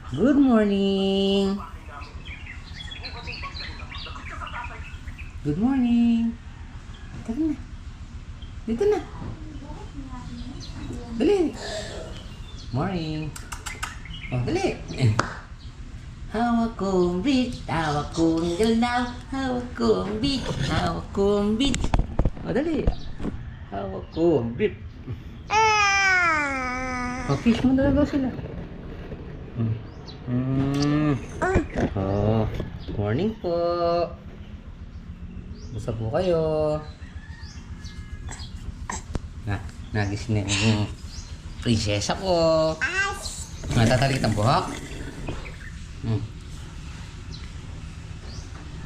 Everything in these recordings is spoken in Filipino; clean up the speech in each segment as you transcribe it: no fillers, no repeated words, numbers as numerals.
Good morning. Good morning. Tara na. Dito na. Dali. Morning. Oh, dali. Hawak kong beach, hawak kong galaw, hawak kong beach, hawak kong beach. Oh, dali. Hawak kong beach. Oh, fish mo talaga sila. Oh, morning po. Musta po kayo? Nagising na yung prinsesa ko. Natatalikit ang buhok.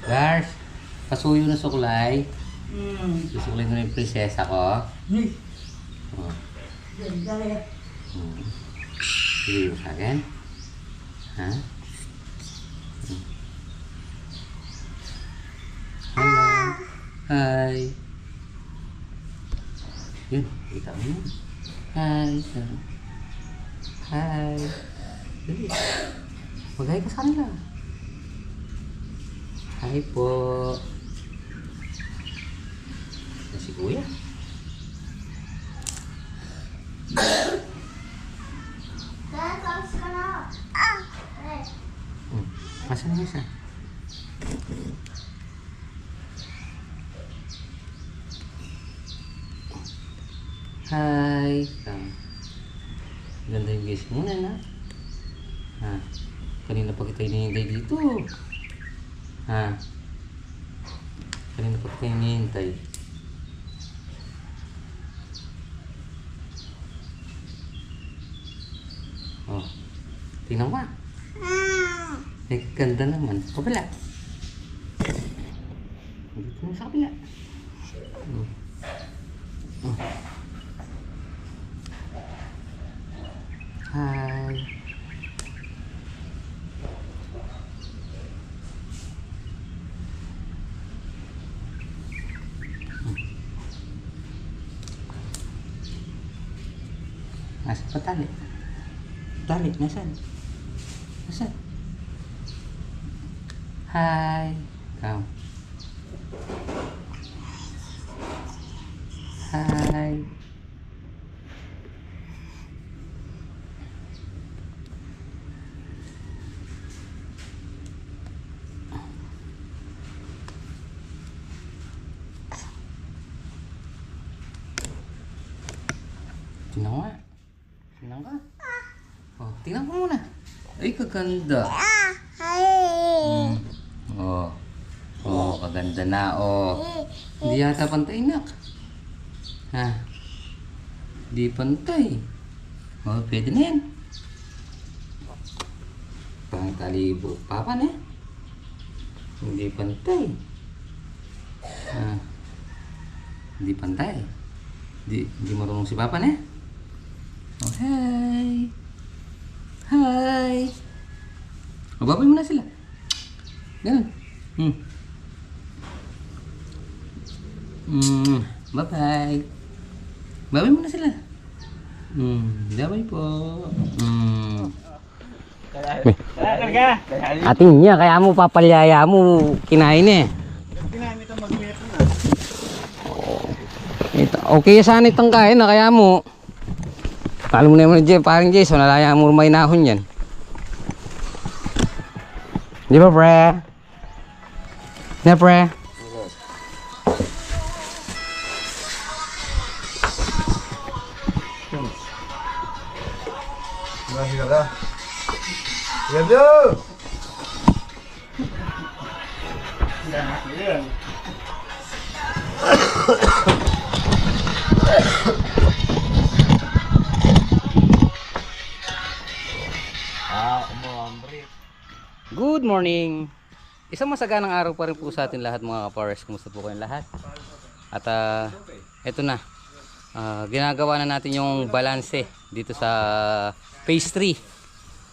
Lars, pasuyo na suklay. Susuklay ko na yung prinsesa ko. Oh. Sige mo sa akin. Ha? Hello. Hi. Yun, kita mo yun. Hi. Hi. Dali. Mag-hi ka sa kanila. Hi po. Si Kuya. Asan na isa? Hi. Ganda yung gising mo na. Ha? Kanina pa kita hinihintay dito. Ha? Kanina pa kita hinihintay. Oh. Tingnan mo. Ganda naman. Kabila. Dito na sa kabila. Hi. Nasaan pa tali? Tali, nasaan? Nasaan? Hi. Ikaw. Hi. Tingnan mo nga. Tingnan ka. Oh, tingnan ko muna. Ay, kaganda. Oh. Oh, kaganda na. Oh. Hindi yata pantay, nak. Ha? Hindi pantay. Oh, pwede na yan. Pangtalibo. Papa na. Hindi pantay. Ha? Hindi pantay. Hindi marunong si Papa na. Oh, hi. Hi. O, babay mo na sila. Ganun. Bye-bye. Babay mo na sila. Babay po. Ating niya, kaya mo papalyaya mo, kinain eh. Okay sana itong kain na kaya mo. Alam mo naman Jay, parang Jay, so nalaya mo may nahon yan. Di ba pre? Di ba pre? Good morning! Isang masaganang araw pa rin po sa atin lahat mga ka-forest. Kumusta po kayong lahat? At eto na. Ginagawa na natin yung balanse dito sa phase 3.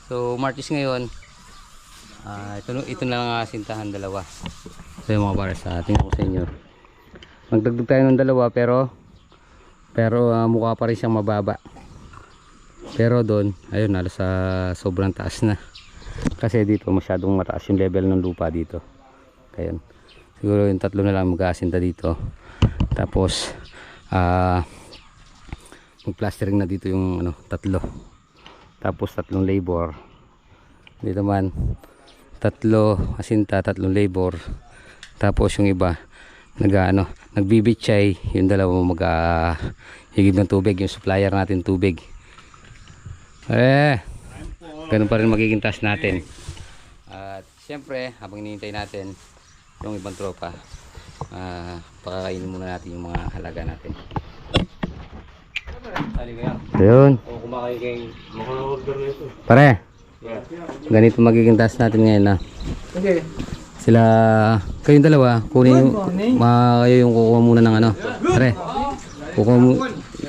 So Martis ngayon. Ito na lang sintahan dalawa. So yung mga ka-forest, tingnan ko sa inyo. Magdagdag tayo ng dalawa pero mukha pa rin siyang mababa. Pero doon, ayun, halos sa sobrang taas na. Kasi dito masyadong mataas yung level ng lupa dito. Kaya siguro yung 3 na lang mag-aasinta dito. Tapos mag-plastering na dito yung 3. Tapos 3 labor. Dito man 3 asinta, 3 labor. Tapos yung iba nagbibitchay, yung 2 higib ng tubig, yung supplier natin tubig. Ganun pa rin magiging task natin. At siyempre habang hinihintay natin yung ibang tropa, pakakainin muna natin yung mga halaga natin. Ayun pare, ganito magiging task natin ngayon na. Okay. Sila, kayong 2 kunin kayo yung kukuha muna ng pare,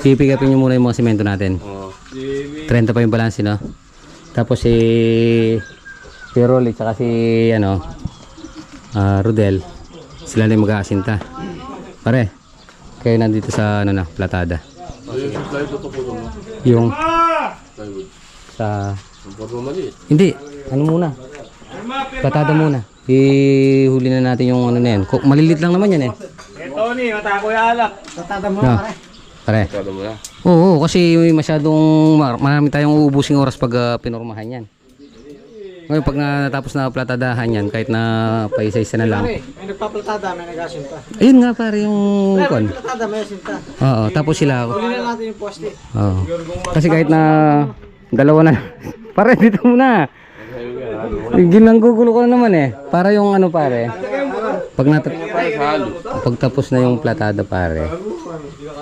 pipigapin nyo muna yung mga semento natin. 30 pa yung balance, no? Tapos si Rolly tsaka si Rodel, sila na yung mag-aasinta. Pare, kayo nandito sa platada. Yung sa hindi, muna, platada muna. Ihuli na natin yung na yan. Malilit lang naman yan eh. Tony, matako yung alak. Platada mo, pare. Oo, kasi masyadong marami tayong uubusing oras pag pinormahan yan. Ngayon pag natapos na platadahan yan, kahit na paisa-isa na lang. May nagpaplatada, may nag-asinta. Ayun nga pare yung May platada, may asinta. Oo, tapos sila. Huli na natin yung poste. Oo. Kasi kahit na 2 na. Pare dito muna. Ginanggugulo ko na naman eh. Para yung pare. Pagtapos na yung platada pare.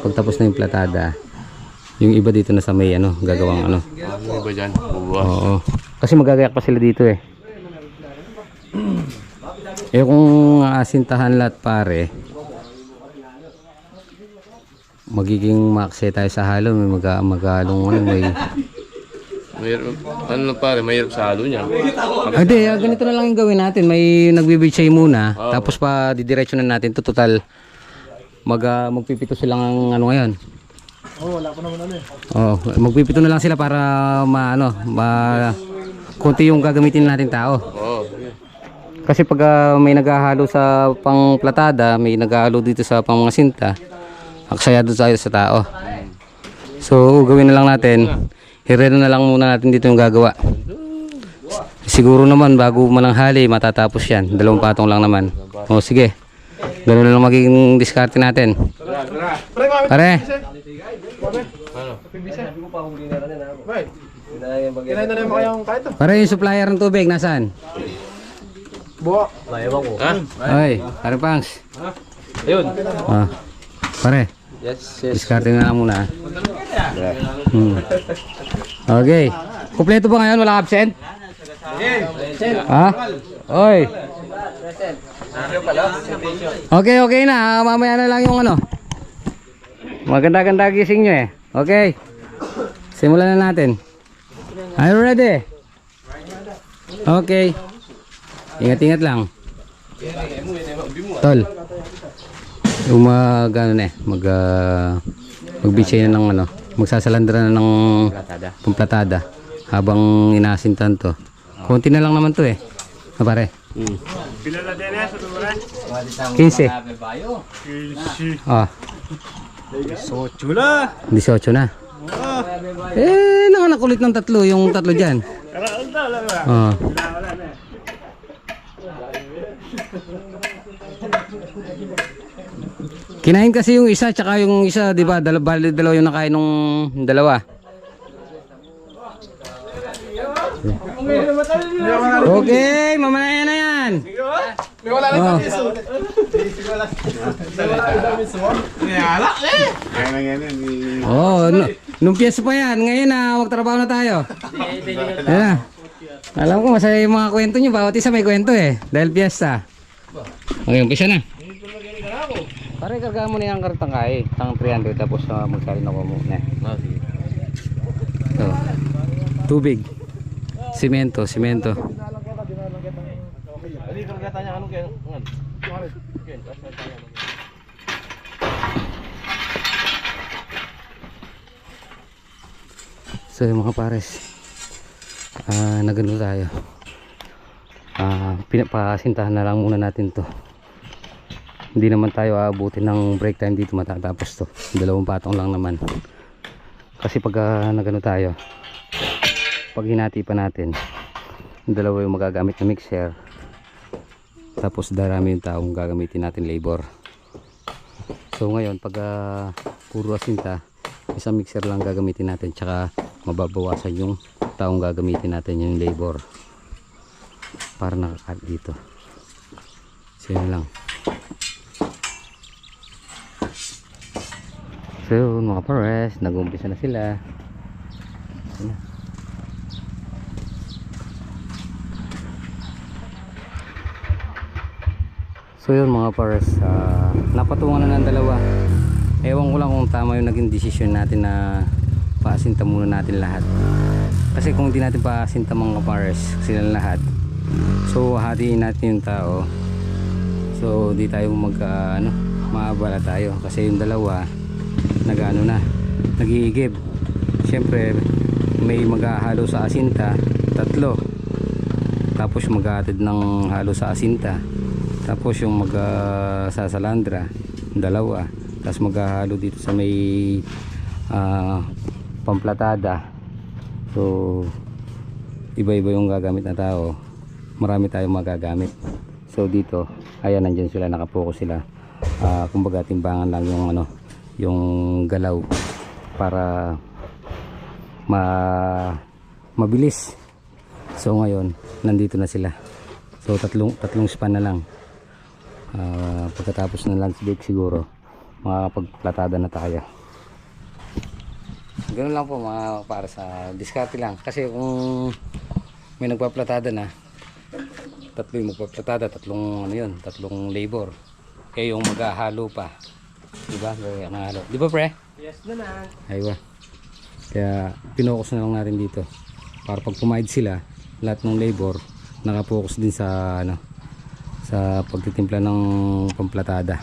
Pagtapos na yung platada, yung iba dito na sa may gagawang Iba dyan, bubuwas. Oo. Kasi magagayak pa sila dito eh. Kung asintahan lahat pare, magiging makse tayo sa halo. May magalong may Mahirap, pare, mahirap sa halo niya. hindi, ganito na lang yung gawin natin. May nagbibitsay muna, tapos pa didiretso na natin to. Total magpipito sila ng ngayon. Wala pa naman Magpipito na lang sila para konti yung gagamitin natin tao. Kasi pag may naghahalo sa pangplatada, may naghahalo dito sa pangmasinta, aksayado tayo sa tao. So gawin na lang natin, hirero na lang muna natin dito yung gagawa. Siguro naman bago mananghali matatapos yan. 2 patong lang naman. Sige, ganoon na lang magiging diskarte natin. Pare, Kinain na naman kayong kahit to. pare yung supplier ng tubig nasaan? Buwa. Oy, pare Pangs. Ayun. Pare, diskarte na lang muna. Okay. Kumpleto ba ngayon? Wala absent? Oy. Okay na. Mamaya na lang yung maganda-ganda gising nyo eh. Okay. Simulan na natin. Are you ready? Okay. Ingat-ingat lang. Tol. Magbitsay na ng magsasalandra na ng pamplatada habang inasintan to. Konti na lang naman to eh. Pare. Pila na din sa tumuran? 15. 18 na. 18 na. Nakulit ng 3, yung 3 dyan. Kinain kasi yung isa, tsaka yung isa, di ba? Dalawa yung nakain nung 2. Okay, mamaya na yan. Wala na kami so. Nung piyesa pa yan. Ngayon magtrabaho na tayo. Yan. Alam ko masaya yung mga kwento nyo. Bawat isa may kwento eh. Dahil piyesta. Okay, umpisa na. Pare, kargaan mo na yung kartang kay. Tang 300 tapos magsalin ako muna. Tubig. Simento. So yung mga pares, nagano tayo. Pinapasintahan na lang muna natin to. Hindi naman tayo aabutin ng break time dito, matatapos to. 2 patong lang naman. Kasi pag nagano tayo, pag hinati pa natin, 2 yung magagamit na mixer, tapos darami yung taong gagamitin natin labor. So ngayon pag puro asinta, isang mixer lang gagamitin natin, tsaka mababawasan yung taong gagamitin natin, yung labor, para nakakat dito. So yun lang. So mga pares, nag-umpisa na sila. Ayan. So yun mga pares, napatungan na ng 2. Ewan ko lang kung tama yung naging desisyon natin na paasinta muna natin lahat. Kasi kung hindi natin paasinta mga pares silang lahat, so hatiin natin yung tao. So di tayo maabala tayo. Kasi yung 2 nag-ano na, nag-iigib. Siyempre may maghahalo sa asinta 3, tapos maghahatid ng halo sa asinta, tapos yung sasalandra 2, tapos maghahalo dito sa may pamplatada. So iba-iba yung gagamit na tao, marami tayong magagamit. So dito, ayan, nandyan sila, nakapokus sila. Kumbaga timbangan lang yung yung galaw para mabilis. So ngayon nandito na sila. So tatlong span na lang. Pagkatapos ng lunch break siguro makakapagplatada na tayo. Ganun lang po mga para sa diskarte lang. Kasi kung may nagpaplatada na, 3 yung magpaplatada, 3 labor. Kaya yung maghahalo pa, diba? Kaya nahalo. Di ba pre? Yes naman. Aywa. Kaya pinokus na lang natin dito. Para pag pumayad sila, lahat ng labor nakapokus din sa sa pagtitimpla ng pamplatada.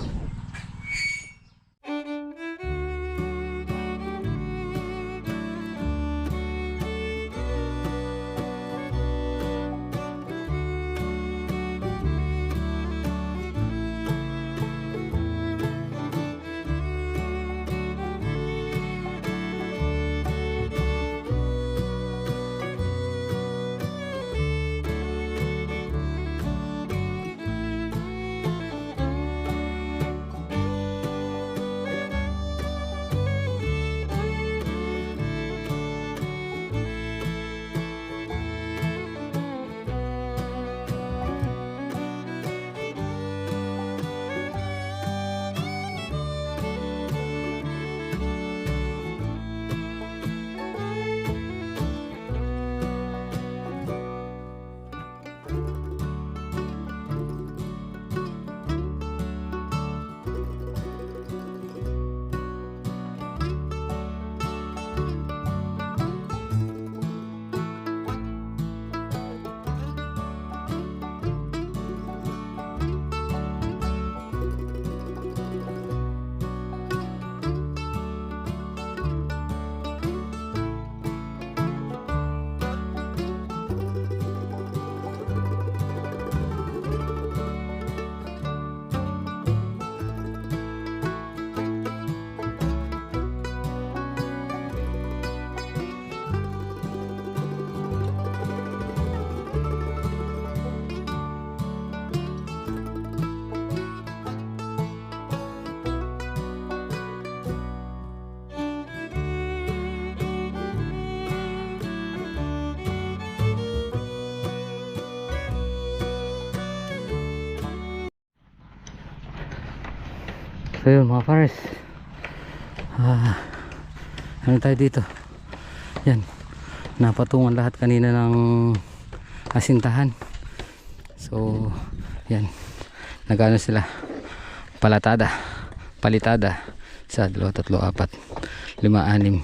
So yun mga pares, ano tayo dito, yan, napatungan lahat kanina ng asintahan. So yan, nagano sila, palitada 1, 2, 3, 4, 5, 6,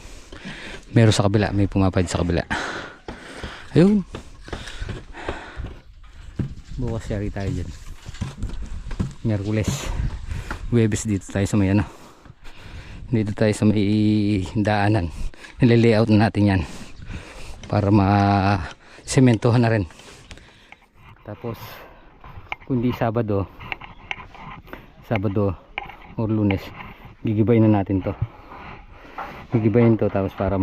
meron sa kabila, may pumapad sa kabila. Ayun, bukas yari tayo dyan, Miyerkules, Huwebes dito tayo sa may dito tayo sa may daanan. Nile-layout na natin yan para ma-sementohan na rin. Tapos kundi Sabado or Lunes, gigibayin na natin to. Gigibayin to tapos para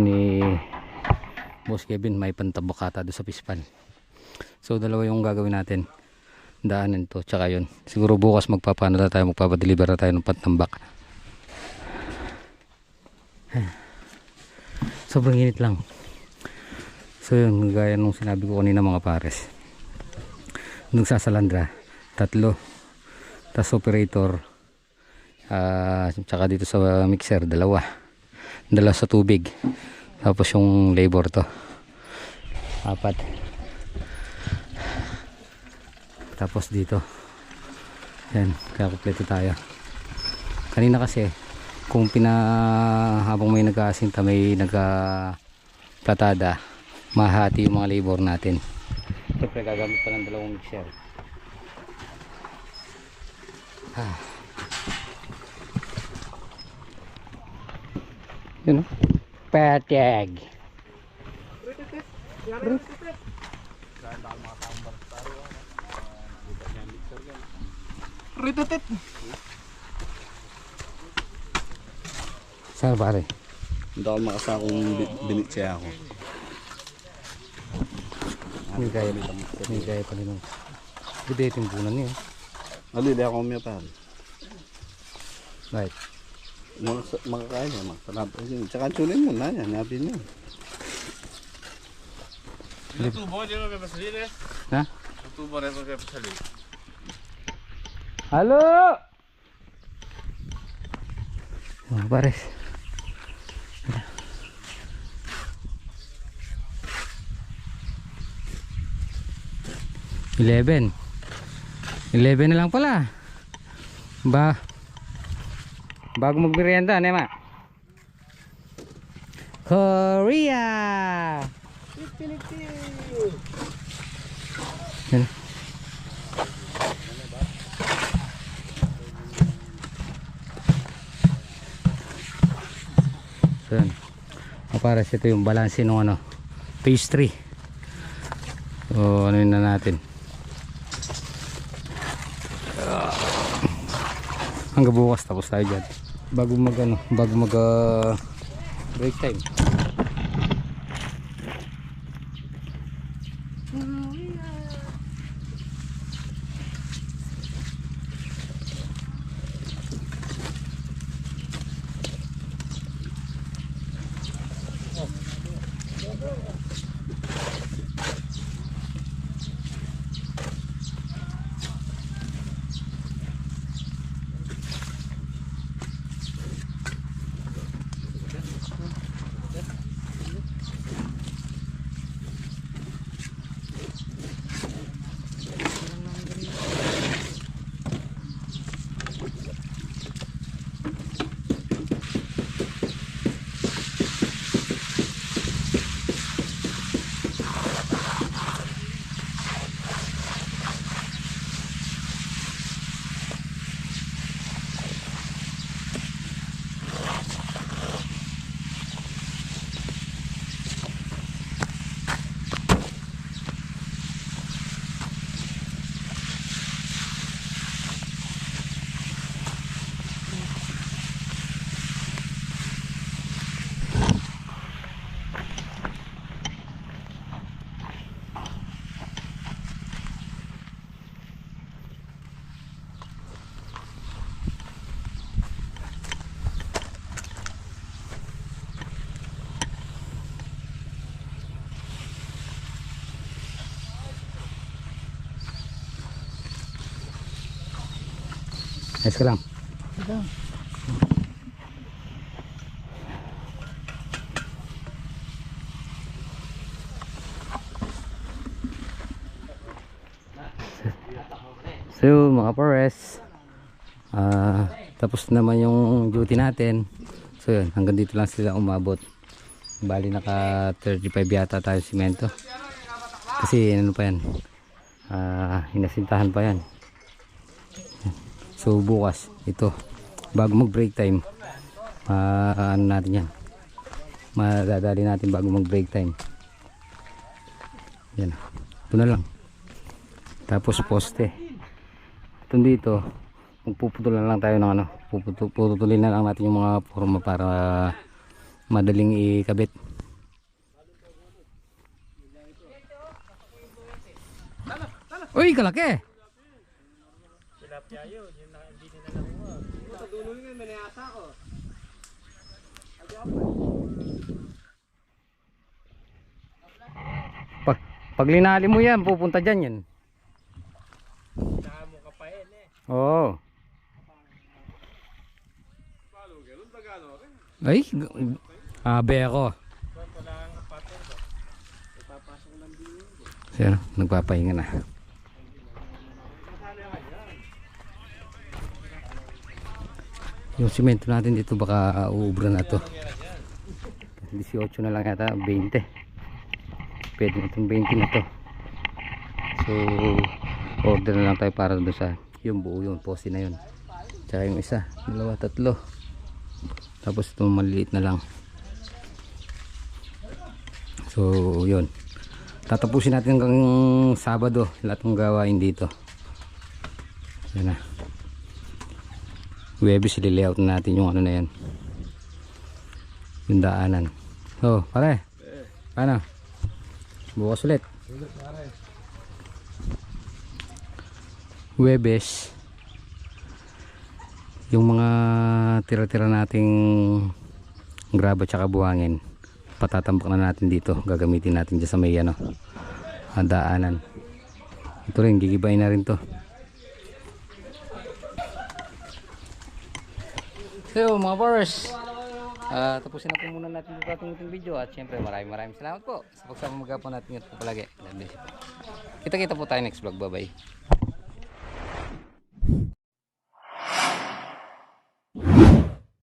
ni Boss Kevin may pantabakata doon sa pispan. So dalawa yung gagawin natin, daanan to tsaka yun. Siguro bukas magpapadeliver na tayo ng pantambak. Sobrang init lang. So yun, gaya nung sinabi ko kanina mga pares, nung sa Salandra 3, tas operator tsaka dito sa mixer 2 sa tubig, tapos yung labor to 4, tapos dito yan, kaya kompleto tayo. Kanina kasi kung habang may nag-aasinta, may nagplatada, mahati yung mga labor natin. Siyempre gagamit pa ng 2 mixer. Yun o, patag. Ritutit. Saan pare? Hindi ako makasakong binitsya ako. May gaya pa rin. Gede timpunan niya. Alili ako umiya pa. Right. Makakain niya, makasarap. Tsaka tsunin mo na yan, nabi niya. Tubo, di ba papasalin eh? Ha? Tubo rin pa papasalin. Halo! Oh, pares. Eleven na lang pala. Bago magmerienda, Nema. Korea! Yan. So, yan. Pares, ito yung balanse ng phase 3. So, ano yun na natin. Hanggang bukas tapos tayo dyan. Bago mag break time. Ayos ka lang. So mga pares, tapos naman yung duty natin. So yun, hanggang dito lang sila umabot. Bali naka 35 yata tayo simento. Kasi ano pa yan, hinasintahan pa yan. So bukas ito, bago mag break time, ano natin yan, madadali natin bago mag break time. Yan, ito na lang. Tapos poste. Ito dito, magpuputulan lang tayo ng ano, puputulin na lang natin yung mga forma para madaling ikabit. Uy, kalaki! Pag linali mo yan, pupunta dyan yan. Oo. Ay, abe ako. Sir, nagpapahinga na. Yung simento natin dito baka uubra na to. 18 na lang yata, 20. Pwede na itong 20 na to. So order na lang tayo para doon sa yung buo yun, poste na yun. Tsaka yung isa, dalawa, tatlo. Tapos itong maliliit na lang. So yun, tatapusin natin hanggang Sabado lahat ng gawain dito. Yan na. Webis i-layout na natin yung ano na yan, yung daanan. So pare, ano? Bukas ulit. Webes yung mga tira-tira nating graba tsaka buhangin, patatambak na natin dito. Gagamitin natin dyan sa may ano, daanan. Ito rin, gigibayin na rin to. So mga bars, tapusin na po muna natin dito ating video. At syempre maraming salamat po sa pagsama magapon natin ito palagi. Kita-kita po tayo next vlog. Bye bye.